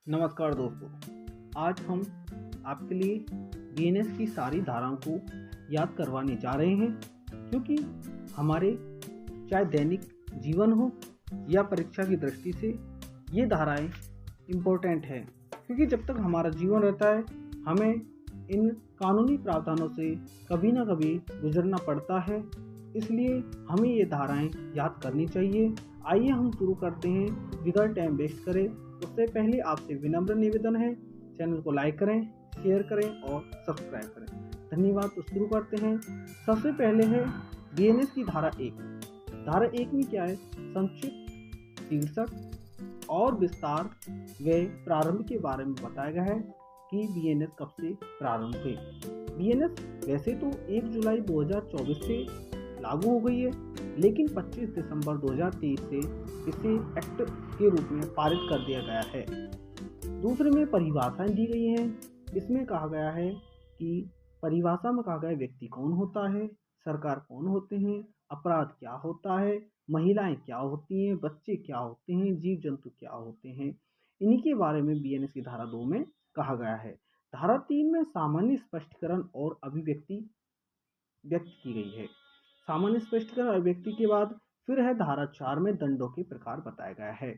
नमस्कार दोस्तों। आज हम आपके लिए बीएनएस की सारी धाराओं को याद करवाने जा रहे हैं, क्योंकि हमारे चाहे दैनिक जीवन हो या परीक्षा की दृष्टि से ये धाराएं इम्पोर्टेंट है। क्योंकि जब तक हमारा जीवन रहता है हमें इन कानूनी प्रावधानों से कभी ना कभी गुजरना पड़ता है, इसलिए हमें ये धाराएं याद करनी चाहिए। आइए हम शुरू करते हैं बिना टाइम वेस्ट करे। उससे पहले आपसे विनम्र निवेदन है, चैनल को लाइक करें, शेयर करें और सब्सक्राइब करें। धन्यवाद। तो शुरू करते हैं। सबसे पहले है बीएनएस की धारा 1। धारा 1 में क्या है? संक्षिप्त, शीर्षक और विस्तार व प्रारंभ के बारे में बताया गया है कि बीएनएस कब से प्रारंभ हुई। बीएनएस वैसे तो 1 जुलाई 2024 से लागू हो गई है, लेकिन 25 दिसंबर 2023 से इसे एक्ट के रूप में पारित कर दिया गया है। दूसरे में परिभाषाएं दी गई हैं। इसमें कहा गया है कि परिभाषा में कहा गया व्यक्ति कौन होता है, सरकार कौन होते हैं, अपराध क्या होता है, महिलाएं क्या होती हैं, बच्चे क्या होते हैं, जीव जंतु क्या होते हैं, इन्हीं के बारे में बीएनएस की धारा 2 में कहा गया है। धारा 3 में सामान्य स्पष्टीकरण और अभिव्यक्ति व्यक्त की गई है। सामान्य स्पष्टीकरण और अभिव्यक्ति के बाद फिर है धारा 4 में दंडों के प्रकार बताया गया है।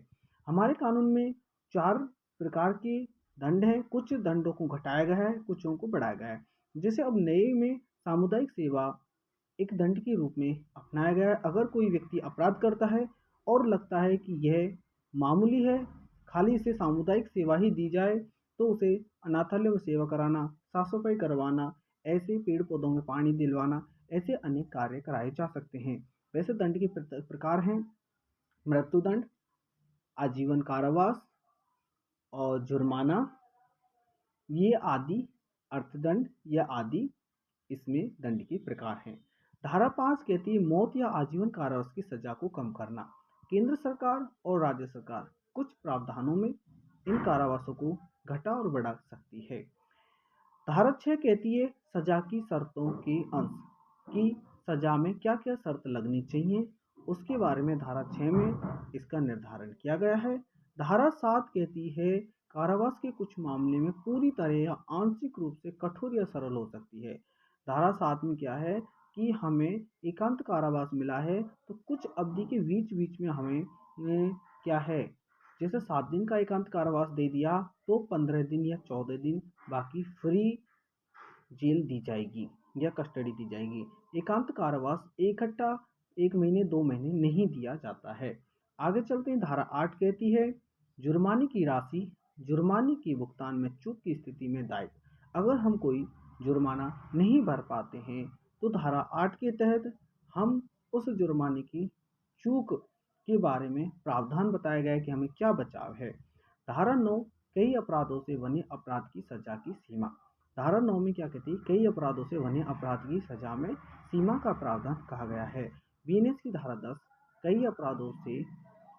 हमारे कानून में 4 प्रकार के दंड हैं। कुछ दंडों को घटाया गया है, कुछ को बढ़ाया गया है। जैसे अब नए में सामुदायिक सेवा एक दंड के रूप में अपनाया गया है। अगर कोई व्यक्ति अपराध करता है और लगता है कि यह मामूली है, खाली इसे सामुदायिक सेवा ही दी जाए, तो उसे अनाथालय में सेवा कराना, साफ सफाई करवाना, ऐसे पेड़ पौधों में पानी दिलवाना, ऐसे अनेक कार्य कराए जा सकते हैं। वैसे दंड के प्रकार हैं मृत्युदंड, आजीवन कारावास और जुर्माना, ये आदि, अर्थदंड या आदि इसमें दंड के प्रकार हैं। धारा 5 कहती है मौत या आजीवन कारावास की सजा को कम करना। केंद्र सरकार और राज्य सरकार कुछ प्रावधानों में इन कारावासों को घटा और बढ़ा सकती है। धारा 6 कहती है सजा की शर्तों के अंश की सजा में क्या क्या शर्त लगनी चाहिए, उसके बारे में धारा 6 में इसका निर्धारण किया गया है। धारा 7 कहती है कारावास के कुछ मामले में पूरी तरह या आंशिक रूप से कठोर या सरल हो सकती है। धारा 7 में क्या है कि हमें एकांत कारावास मिला है, तो कुछ अवधि के बीच बीच में हमें क्या है, जैसे 7 दिन का एकांत कारावास दे दिया तो 15 दिन या 14 दिन बाकी फ्री जेल दी जाएगी या कस्टडी दी जाएगी। एकांत कारावास इकट्ठा 1 महीने 2 महीने नहीं दिया जाता है। आगे चलते हैं। धारा 8 कहती है जुर्माने की राशि जुर्माने के भुगतान में चूक की स्थिति में दायित्व। अगर हम कोई जुर्माना नहीं भर पाते हैं तो धारा 8 के तहत हम उस जुर्माने की चूक के बारे में प्रावधान बताया गया है कि हमें क्या बचाव है। धारा 9 कई अपराधों से बने अपराध की सजा की सीमा। धारा 9 में क्या कहती है कई अपराधों से बने अपराध की सजा में सीमा का प्रावधान कहा गया है। बीएनएस की धारा 10 कई अपराधों से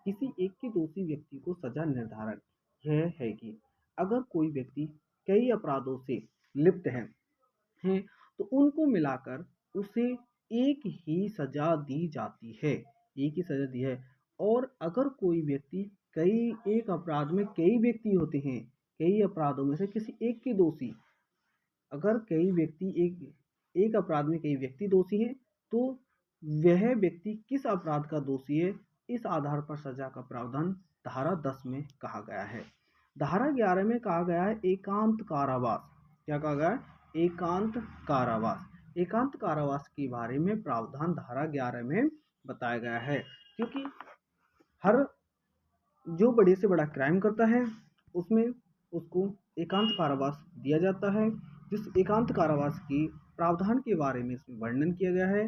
किसी एक के दोषी व्यक्ति को सजा निर्धारण यह है कि अगर कोई व्यक्ति कई अपराधों से लिप्त है तो उनको मिलाकर उसे एक ही सजा दी जाती है। एक ही सजा दी है। और अगर कोई व्यक्ति कई एक अपराध में कई व्यक्ति होते हैं, कई अपराधों में से किसी एक के दोषी, अगर कई व्यक्ति एक अपराध में कई व्यक्ति दोषी हैं तो वह व्यक्ति किस अपराध का दोषी है, इस आधार पर सजा का प्रावधान धारा 10 में कहा गया है। धारा 11 में कहा गया है एकांत कारावास। क्या कहा गया है? एकांत कारावास। एकांत कारावास के बारे में प्रावधान धारा 11 में बताया गया है, क्योंकि हर जो बड़े से बड़ा क्राइम करता है उसमें उसको एकांत कारावास दिया जाता है। जिस एकांत कारावास की प्रावधान के बारे में इसमें वर्णन किया गया है।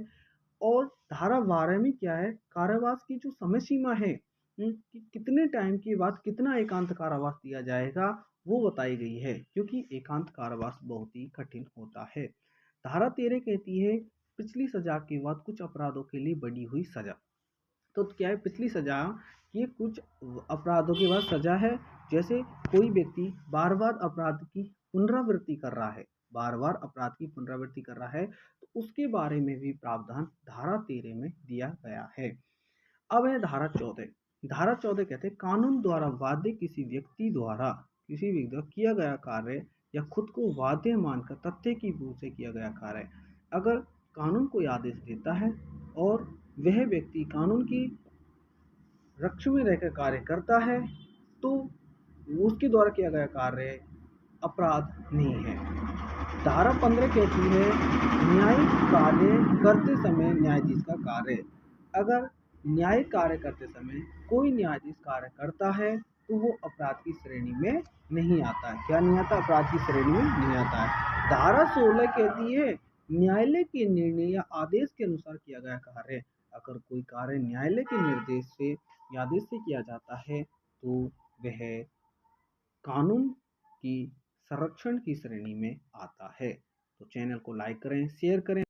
और धारा 12 में क्या है, कारावास की जो समय सीमा है कि कितने टाइम के बाद कितना एकांत कारावास दिया जाएगा वो बताई गई है, क्योंकि एकांत कारावास बहुत ही कठिन होता है। धारा 13 कहती है पिछली सजा के बाद कुछ अपराधों के लिए बढ़ी हुई सजा। तो क्या है पिछली सजा, ये कुछ अपराधों के बाद सजा है। जैसे कोई व्यक्ति बार बार अपराध की पुनरावृत्ति कर रहा है, बार बार अपराध की पुनरावृत्ति कर रहा है, तो उसके बारे में भी प्रावधान धारा 13 में दिया गया है। अब है धारा 14। धारा 14 कहते हैं कानून द्वारा वादे किसी व्यक्ति द्वारा किसी भी द्वारा किया गया कार्य या खुद को बाध्य मानकर तथ्य की भूल से किया गया कार्य अगर कानून कोई आदेश देता है और वह व्यक्ति कानून की रक्षा में रहकर कार्य करता है तो उसके द्वारा किया गया कार्य अपराध नहीं है। धारा 15 कहती है न्यायिक कार्य करते समय न्यायाधीश का कार्य। अगर न्यायिक कार्य करते समय कोई न्यायाधीश कार्य करता है तो वो अपराध की श्रेणी में नहीं आता है। क्या नहीं आता? अपराध की श्रेणी में नहीं आता है। धारा 16 कहती है न्यायालय के निर्णय या आदेश के अनुसार किया गया कार्य। अगर कोई कार्य न्यायालय के निर्देश से या आदेश से किया जाता है तो वह कानून की संरक्षण की श्रेणी में आता है। तो चैनल को लाइक करें, शेयर करें।